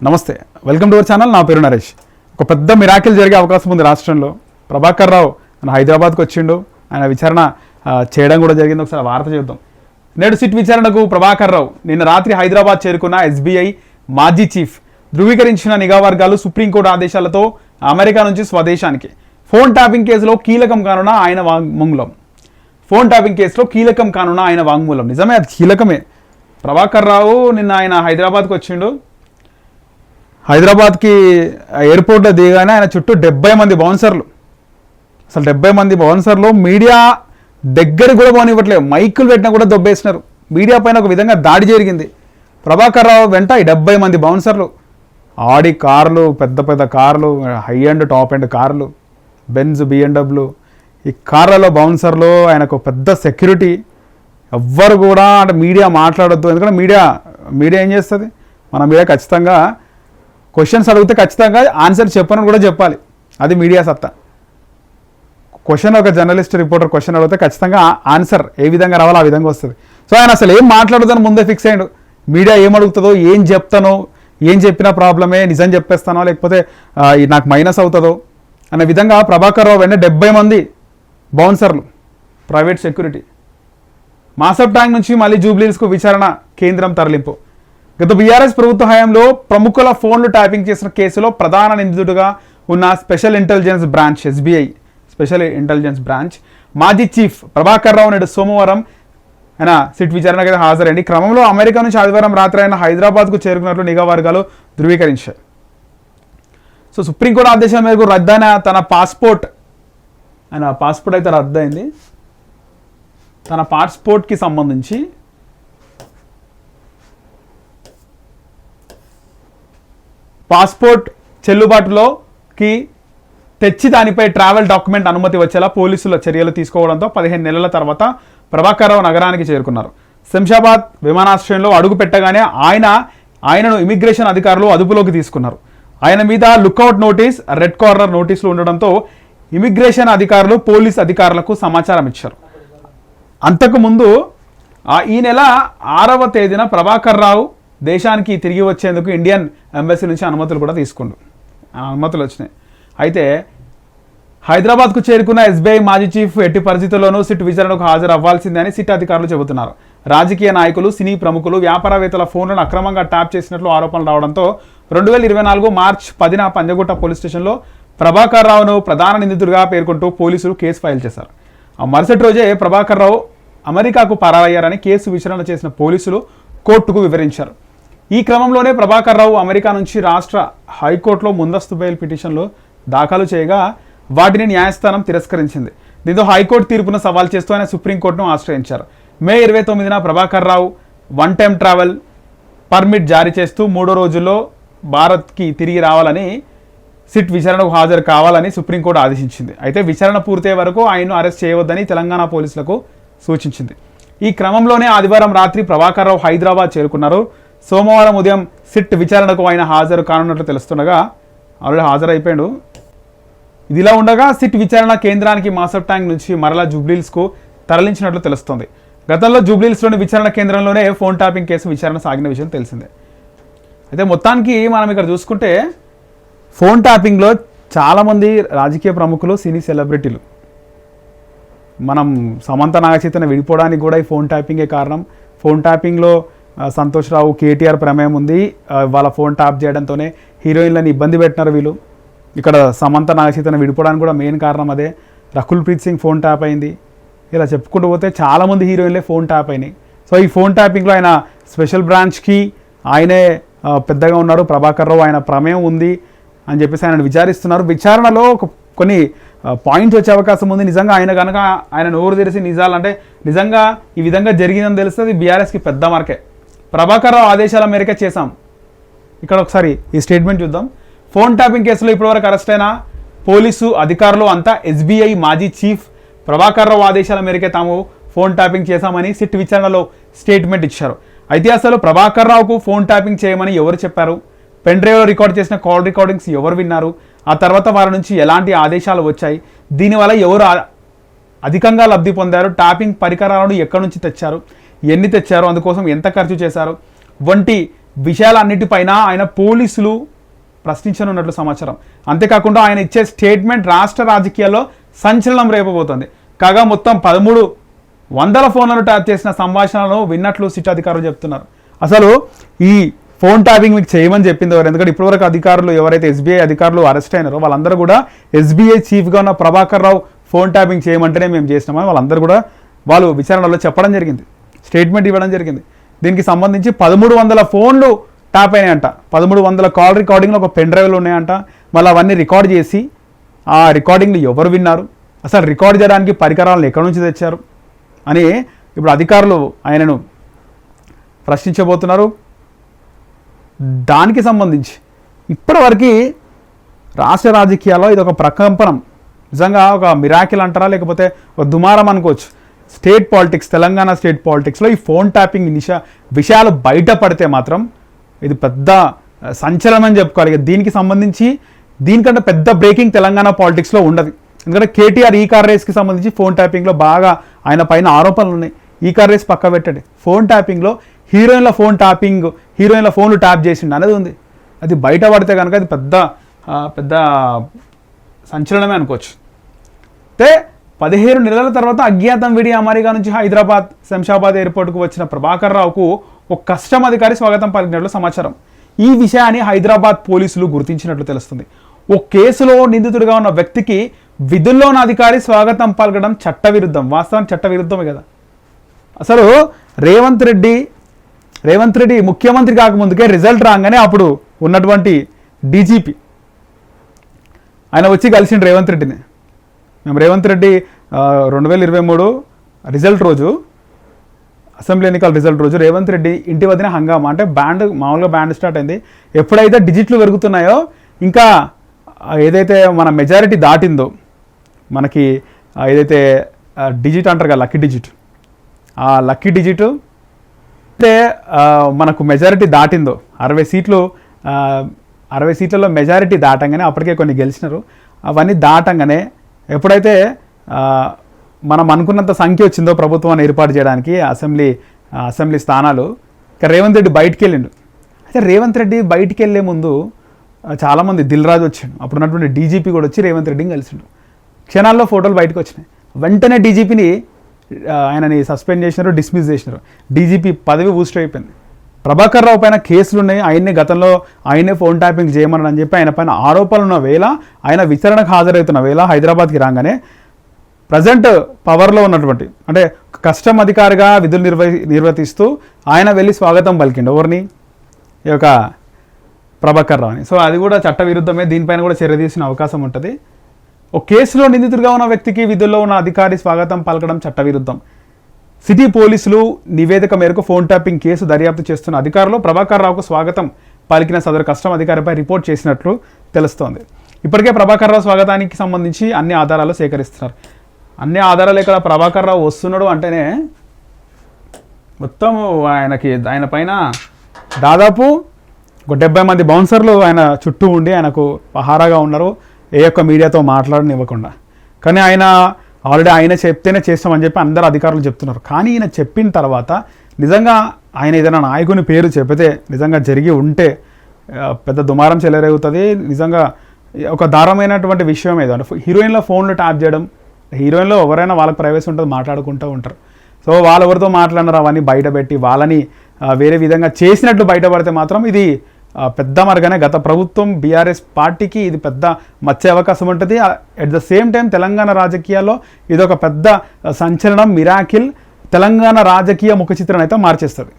నమస్తే, welcome to our channel. నా పేరు నరేష్. ఒక పెద్ద మిరాకిల్ జరిగే అవకాశం ఉంది రాష్ట్రంలో. ప్రభాకర్ రావు హైదరాబాద్కి వచ్చిండు, ఆయన విచారణ చేయడం కూడా జరిగింది. ఒకసారి వార్త చూద్దాం. నేడు సిట్ విచారణకు ప్రభాకర్ రావు నిన్న రాత్రి హైదరాబాద్ చేరుకున్న ఎస్బీఐ మాజీ చీఫ్ ధృవీకరించిన నిఘా వర్గాలు సుప్రీంకోర్టు ఆదేశాలతో అమెరికా నుంచి స్వదేశానికి. ఫోన్ ట్యాపింగ్ కేసులో కీలకం కానున్న ఆయన వాంగ్మూలం. నిజమే, అది కీలకమే. ప్రభాకర్ రావు నిన్న ఆయన హైదరాబాద్కి వచ్చిండు. హైదరాబాద్కి ఎయిర్పోర్ట్లో దిగానే ఆయన చుట్టూ 70 మంది బౌన్సర్లు. అసలు 70 మంది బౌన్సర్లు మీడియా దగ్గరికి కూడా పోనివ్వట్లేదు. మైకులు పెట్టినా కూడా దొబ్బేసినారు. మీడియా పైన ఒక విధంగా దాడి జరిగింది. ప్రభాకర్ రావు వెంట ఈ 70 మంది బౌన్సర్లు, ఆడి కార్లు, పెద్ద పెద్ద కార్లు, హై అండ్ టాప్ అండ్ కార్లు, బెంజ్, BMW, ఈ కార్లలో బౌన్సర్లు, ఆయనకు పెద్ద సెక్యూరిటీ. ఎవ్వరు కూడా అంటే మీడియా మాట్లాడొద్దు. ఎందుకంటే మీడియా ఏం చేస్తుంది? మన మీడియా ఖచ్చితంగా క్వశ్చన్స్ అడిగితే ఖచ్చితంగా ఆన్సర్ చెప్పనని కూడా చెప్పాలి. అది మీడియా సత్తా. క్వశ్చన్ ఒక జర్నలిస్ట్ రిపోర్టర్ క్వశ్చన్ అడిగితే ఖచ్చితంగా ఆన్సర్ ఏ విధంగా రావాలో ఆ విధంగా వస్తుంది. సో ఆయన అసలు ఏం మాట్లాడుతాను ముందే ఫిక్స్ అయ్యాడు. మీడియా ఏం అడుగుతుందో, ఏం చెప్తానో, ఏం చెప్పినా ప్రాబ్లమే, నిజం చెప్పేస్తానో లేకపోతే నాకు మైనస్ అవుతుందో అనే విధంగా ప్రభాకర్ రావు వెంట 70 మంది బౌన్సర్లు, ప్రైవేట్ సెక్యూరిటీ. మాసబ్ ట్యాంక్ నుంచి మళ్ళీ జూబ్లీహిల్స్కు విచారణ కేంద్రం తరలింపు. గత బీఆర్ఎస్ ప్రభుత్వ హయాంలో ప్రముఖుల ఫోన్లు ట్యాపింగ్ చేసిన కేసులో ప్రధాన నిందితుడిగా ఉన్న special intelligence branch, SBI special intelligence branch మాజీ చీఫ్ ప్రభాకర్ రావు నేడు సోమవారం ఆయన సిట్ విచారణకు హాజరైంది. క్రమంలో అమెరికా నుంచి ఆదివారం రాత్రి ఆయన హైదరాబాద్కు చేరుకున్నట్లు నిఘా వర్గాలు ధృవీకరించాయి. సో సుప్రీంకోర్టు ఆదేశాల మేరకు రద్దయిన తన పాస్పోర్ట్ అయితే రద్దయింది. తన పాస్పోర్ట్కి సంబంధించి పాస్పోర్ట్ చెల్లుబాటులోకి తెచ్చి దానిపై ట్రావెల్ డాక్యుమెంట్ అనుమతి వచ్చేలా పోలీసుల చర్యలు తీసుకోవడంతో 15 నెలల తర్వాత ప్రభాకర్ రావు నగరానికి చేరుకున్నారు. శంషాబాద్ విమానాశ్రయంలో అడుగు పెట్టగానే ఆయనను ఇమిగ్రేషన్ అధికారులు అదుపులోకి తీసుకున్నారు. ఆయన మీద లుక్అవుట్ నోటీస్, రెడ్ కార్నర్ నోటీసులు ఉండడంతో ఇమిగ్రేషన్ అధికారులు పోలీస్ అధికారులకు సమాచారం ఇచ్చారు. అంతకుముందు ఈ నెల 6వ తేదీన ప్రభాకర్ రావు దేశానికి తిరిగి వచ్చేందుకు ఇండియన్ ఎంబసీ నుంచి అనుమతులు కూడా అనుమతులు వచ్చినాయి. అయితే హైదరాబాద్కు చేరుకున్న ఎస్బీఐ మాజీ చీఫ్ ఎట్టి పరిస్థితుల్లోనూ సిట్ విచారణకు హాజరు అవ్వాల్సిందే అని సిట్ అధికారులు చెబుతున్నారు. రాజకీయ నాయకులు, సినీ ప్రముఖులు, వ్యాపారవేత్తల ఫోన్లను అక్రమంగా ట్యాప్ చేసినట్లు ఆరోపణలు రావడంతో 2024 మార్చి 10న పంజగుట్ట పోలీస్ స్టేషన్లో ప్రభాకర్ రావును ప్రధాన నిందితుడిగా పేర్కొంటూ పోలీసులు కేసు ఫైల్ చేశారు. ఆ మరుసటి రోజే ప్రభాకర్ రావు అమెరికాకు పరారయ్యారని కేసు విచారణ చేసిన పోలీసులు కోర్టుకు వివరించారు. ఈ క్రమంలోనే ప్రభాకర్ రావు అమెరికా నుంచి రాష్ట్ర హైకోర్టులో ముందస్తు బెయిల్ పిటిషన్లు దాఖలు చేయగా వాటిని న్యాయస్థానం తిరస్కరించింది. దీంతో హైకోర్టు తీర్పును సవాల్ చేస్తూ ఆయన సుప్రీంకోర్టును ఆశ్రయించారు. మే 29న Prabhakar Rao 1 time travel permit జారీ చేస్తూ 3 రోజుల్లో భారత్కి తిరిగి రావాలని, సిట్ విచారణకు హాజరు కావాలని సుప్రీంకోర్టు ఆదేశించింది. అయితే విచారణ పూర్తయ్యే వరకు ఆయన్ను అరెస్ట్ చేయవద్దని తెలంగాణ పోలీసులకు సూచించింది. ఈ క్రమంలోనే ఆదివారం రాత్రి ప్రభాకర్ రావు హైదరాబాద్ చేరుకున్నారు. సోమవారం ఉదయం సిట్ విచారణకు ఆయన హాజరు కానున్నట్లు తెలుస్తుండగా ఆల్రెడీ హాజరైపోయాడు. ఇదిలా ఉండగా సిట్ విచారణ కేంద్రానికి మాసబ్ ట్యాంక్ నుంచి మరలా జూబ్లీహిల్స్కు తరలించినట్లు తెలుస్తోంది. గతంలో జూబ్లీహిల్స్లోని విచారణ కేంద్రంలోనే ఫోన్ ట్యాపింగ్ కేసు విచారణ సాగిన విషయం తెలిసిందే. అయితే మొత్తానికి మనం ఇక్కడ చూసుకుంటే ఫోన్ ట్యాపింగ్లో చాలామంది రాజకీయ ప్రముఖులు, సినీ సెలబ్రిటీలు, మనం సమంత నాగచైతన్య విడిపోవడానికి కూడా ఈ ఫోన్ ట్యాపింగే కారణం. ఫోన్ ట్యాపింగ్లో సంతోష్ రావు, కేటీఆర్ ప్రమేయం ఉంది. వాళ్ళ ఫోన్ ట్యాప్ చేయడంతోనే హీరోయిన్లని ఇబ్బంది పెట్టినారు వీళ్ళు. ఇక్కడ సమంత నాగచైతన్య విడిపోవడానికి కూడా మెయిన్ కారణం అదే. రకుల్ ప్రీత్ సింగ్ ఫోన్ ట్యాప్ అయింది. ఇలా చెప్పుకుంటూ పోతే చాలామంది హీరోయిన్లే ఫోన్ ట్యాప్ అయినాయి. సో ఈ ఫోన్ ట్యాపింగ్లో ఆయన స్పెషల్ బ్రాంచ్కి ఆయనే పెద్దగా ఉన్నారు. ప్రభాకర్ రావు ఆయన ప్రమేయం ఉంది అని చెప్పేసి ఆయన విచారిస్తున్నారు. విచారణలో కొన్ని పాయింట్స్ వచ్చే అవకాశం ఉంది. నిజంగా ఆయన నోరు తెరిసి నిజాలంటే నిజంగా ఈ విధంగా జరిగిందని తెలుస్తుంది. బీఆర్ఎస్కి పెద్ద మార్కే. ప్రభాకర్ రావు ఆదేశాల మేరకే చేశాం. ఇక్కడ ఒకసారి ఈ స్టేట్మెంట్ చూద్దాం. ఫోన్ ట్యాపింగ్ కేసులో ఇప్పటివరకు అరెస్ట్ అయిన పోలీసు అధికారులు అంతా ఎస్బీఐ మాజీ చీఫ్ ప్రభాకర్ రావు ఆదేశాల మేరకే తాము ఫోన్ ట్యాపింగ్ చేశామని సిట్ విచారణలో స్టేట్మెంట్ ఇచ్చారు. అయితే అసలు ప్రభాకర్ రావుకు ఫోన్ ట్యాపింగ్ చేయమని ఎవరు చెప్పారు? పెన్ డ్రైవ్లో రికార్డ్ చేసిన కాల్ రికార్డింగ్స్ ఎవరు విన్నారు? ఆ తర్వాత వారి నుంచి ఎలాంటి ఆదేశాలు వచ్చాయి? దీనివల్ల ఎవరు అధికంగా లబ్ధి పొందారు? ట్యాపింగ్ పరికరాలను ఎక్కడి నుంచి తెచ్చారు? ఎన్ని తెచ్చారు? అందుకోసం ఎంత ఖర్చు చేశారు? వంటి విషయాలన్నిటిపైన ఆయన పోలీసులు ప్రశ్నించనున్నట్లు సమాచారం. అంతేకాకుండా ఆయన ఇచ్చే స్టేట్మెంట్ రాష్ట్ర రాజకీయాల్లో సంచలనం రేపబోతోంది. కాగా మొత్తం 1300 ఫోన్లను ట్యాప్ చేసిన సంభాషణలను విన్నట్లు సిట్ అధికారులు చెప్తున్నారు. అసలు ఈ ఫోన్ ట్యాపింగ్ మీకు చేయమని చెప్పింది ఎవరు? ఎందుకంటే ఇప్పటివరకు అధికారులు ఎవరైతే ఎస్బీఐ అధికారులు అరెస్ట్ అయినారో వాళ్ళందరూ కూడా ఎస్బీఐ చీఫ్గా ఉన్న ప్రభాకర్ రావు ఫోన్ ట్యాపింగ్ చేయమంటేనే మేము చేసినామని వాళ్ళందరూ కూడా వాళ్ళు విచారణలో చెప్పడం జరిగింది, స్టేట్మెంట్ ఇవ్వడం జరిగింది. దీనికి సంబంధించి 1300 ఫోన్లు ట్యాప్ అయినాయంట, 1300 కాల్ రికార్డింగ్లో ఒక పెన్ డ్రైవ్లు ఉన్నాయంట. మళ్ళీ అవన్నీ రికార్డ్ చేసి ఆ రికార్డింగ్లు ఎవరు విన్నారు, అసలు రికార్డ్ చేయడానికి పరికరాలను ఎక్కడి నుంచి తెచ్చారు అని ఇప్పుడు అధికారులు ఆయనను ప్రశ్నించబోతున్నారు. దానికి సంబంధించి ఇప్పటివరకు రాష్ట్ర రాజకీయాల్లో ఇది ఒక ప్రకంపనం, నిజంగా ఒక మిరాకిల్ అంటారా లేకపోతే ఒక దుమారం అనుకోవచ్చు. స్టేట్ పాలిటిక్స్, తెలంగాణ స్టేట్ పాలిటిక్స్లో ఈ ఫోన్ ట్యాపింగ్ విషయాలు బయటపడితే మాత్రం ఇది పెద్ద సంచలనం అని చెప్పుకోవాలి. దీనికి సంబంధించి దీనికంటే పెద్ద బ్రేకింగ్ తెలంగాణ పాలిటిక్స్లో ఉండదు. ఎందుకంటే కేటీఆర్ ఈ కార్ రేస్కి సంబంధించి ఫోన్ ట్యాపింగ్లో బాగా ఆయన పైన ఆరోపణలు ఉన్నాయి. ఈ కార్ రేస్ పక్క పెట్టండి, ఫోన్ ట్యాపింగ్లో హీరోయిన్ల ఫోన్ ట్యాపింగ్, హీరోయిన్ల ఫోన్లు ట్యాప్ చేసిండు అనేది ఉంది. అది బయటపడితే కనుక అది పెద్ద సంచలనమే అనుకోవచ్చు. అయితే 15 నెలల తర్వాత అజ్ఞాతం విడి అమెరికా నుంచి హైదరాబాద్ శంషాబాద్ ఎయిర్పోర్ట్కు వచ్చిన ప్రభాకర్ రావుకు ఒక కస్టమ్ అధికారి స్వాగతం పలికినట్లు సమాచారం. ఈ విషయాన్ని హైదరాబాద్ పోలీసులు గుర్తించినట్లు తెలుస్తుంది. ఓ కేసులో నిందితుడిగా ఉన్న వ్యక్తికి విధుల్లో ఉన్న అధికారి స్వాగతం పలకడం చట్టవిరుద్ధం. వాస్తవానికి చట్టవిరుద్ధమే కదా. అసలు రేవంత్ రెడ్డి ముఖ్యమంత్రి కాకముందుకే రిజల్ట్ రాగానే అప్పుడు ఉన్నటువంటి డీజీపీ ఆయన వచ్చి కలిసిండు రేవంత్ రెడ్డిని. మేము రేవంత్ రెడ్డి 2023 రిజల్ట్ రోజు, అసెంబ్లీ ఎన్నికల రిజల్ట్ రోజు రేవంత్ రెడ్డి ఇంటి వదిన హంగామా, అంటే మామూలుగా బ్యాండ్ స్టార్ట్ అయింది. ఎప్పుడైతే డిజిట్లు పెరుగుతున్నాయో, ఇంకా ఏదైతే మన మెజారిటీ దాటిందో, మనకి ఏదైతే డిజిట్ అంటారు కదా లక్కీ డిజిట్, ఆ లక్కీ డిజిట్ అంటే మనకు మెజారిటీ దాటిందో 60 సీట్లలో మెజారిటీ దాటంగానే అప్పటికే కొన్ని గెలిచినారు. అవన్నీ దాటంగానే ఎప్పుడైతే మనం అనుకున్నంత సంఖ్య వచ్చిందో ప్రభుత్వాన్ని ఏర్పాటు చేయడానికి అసెంబ్లీ స్థానాలు, ఇక రేవంత్ రెడ్డి బయటికి వెళ్ళిండు. అయితే రేవంత్ రెడ్డి బయటికి వెళ్ళే ముందు చాలామంది దిల్రాజు వచ్చిండు, అప్పుడు ఉన్నటువంటి డీజీపీ కూడా వచ్చి రేవంత్ రెడ్డిని కలిసిండు. క్షణాల్లో ఫోటోలు బయటకు వచ్చినాయి. వెంటనే డీజీపీని ఆయనని సస్పెండ్ చేసినారు, డిస్మిస్ చేసినారు. డీజీపీ పదవి బూస్ట్ అయిపోయింది. ప్రభాకర్ రావు పైన కేసులు ఉన్నాయి, ఆయనే ఫోన్ ట్యాపింగ్ చేయమని అని చెప్పి ఆయన పైన ఆరోపణలు ఉన్న వేళ, ఆయన విచారణకు హాజరవుతున్న వేళ హైదరాబాద్కి రాగానే ప్రజెంట్ పవర్లో ఉన్నటువంటి, అంటే కస్టమ్ అధికారిగా విధులు నిర్వర్తిస్తూ ఆయన వెళ్ళి స్వాగతం పలికిండు ఎవరిని, ఈ యొక్క ప్రభాకర్ రావుని. సో అది కూడా చట్టవిరుద్ధమే, దీనిపైన కూడా చర్య తీసిన అవకాశం ఉంటుంది. ఒక కేసులో నిందితుడిగా ఉన్న వ్యక్తికి విధుల్లో ఉన్న అధికారి స్వాగతం పలకడం చట్టవిరుద్ధం. సిటీ పోలీసులు నివేదిక మేరకు ఫోన్ ట్యాపింగ్ కేసు దర్యాప్తు చేస్తున్న అధికారులు ప్రభాకర్ రావుకు స్వాగతం పలికిన సదరు కస్టమ్ అధికారిపై రిపోర్ట్ చేసినట్లు తెలుస్తోంది. ఇప్పటికే ప్రభాకర్ రావు స్వాగతానికి సంబంధించి అన్ని ఆధారాలు సేకరిస్తున్నారు. అన్ని ఆధారాలు ఇక్కడ ప్రభాకర్ రావు వస్తున్నాడు అంటేనే మొత్తం ఆయన పైన దాదాపు ఒక 70 మంది బౌన్సర్లు ఆయన చుట్టూ ఉండి ఆయనకు పహారాగా ఉన్నారు, ఏ ఒక్క మీడియాతో మాట్లాడనివ్వకుండా. కానీ ఆల్రెడీ ఆయన చెప్తేనే చేస్తామని చెప్పి అందరు అధికారులు చెప్తున్నారు. కానీ ఈయన చెప్పిన తర్వాత నిజంగా ఆయన ఏదైనా నాయకుని పేరు చెబితే నిజంగా జరిగి ఉంటే పెద్ద దుమారం చెలరేగుతుంది. నిజంగా ఒక దారుణమైనటువంటి విషయం ఏదో, అంటే హీరోయిన్ల ఫోన్లు ట్యాప్ చేయడం. హీరోయిన్లో ఎవరైనా వాళ్ళకి ప్రైవసీ ఉంటుంది, మాట్లాడుకుంటూ ఉంటారు. సో వాళ్ళు ఎవరితో మాట్లాడినారు అవన్నీ బయటపెట్టి వాళ్ళని వేరే విధంగా చేసినట్లు బయటపడితే మాత్రం ఇది పెద్ద మరగానే గత ప్రభుత్వం బీఆర్ఎస్ పార్టీకి ఇది పెద్ద మచ్చే అవకాశం ఉంటుంది. At the same time Telangana రాజకీయాల్లో ఇది ఒక పెద్ద సంచలనం, మిరాకిల్, తెలంగాణ రాజకీయ ముఖ చిత్రాన్ని అయితే మార్చేస్తుంది.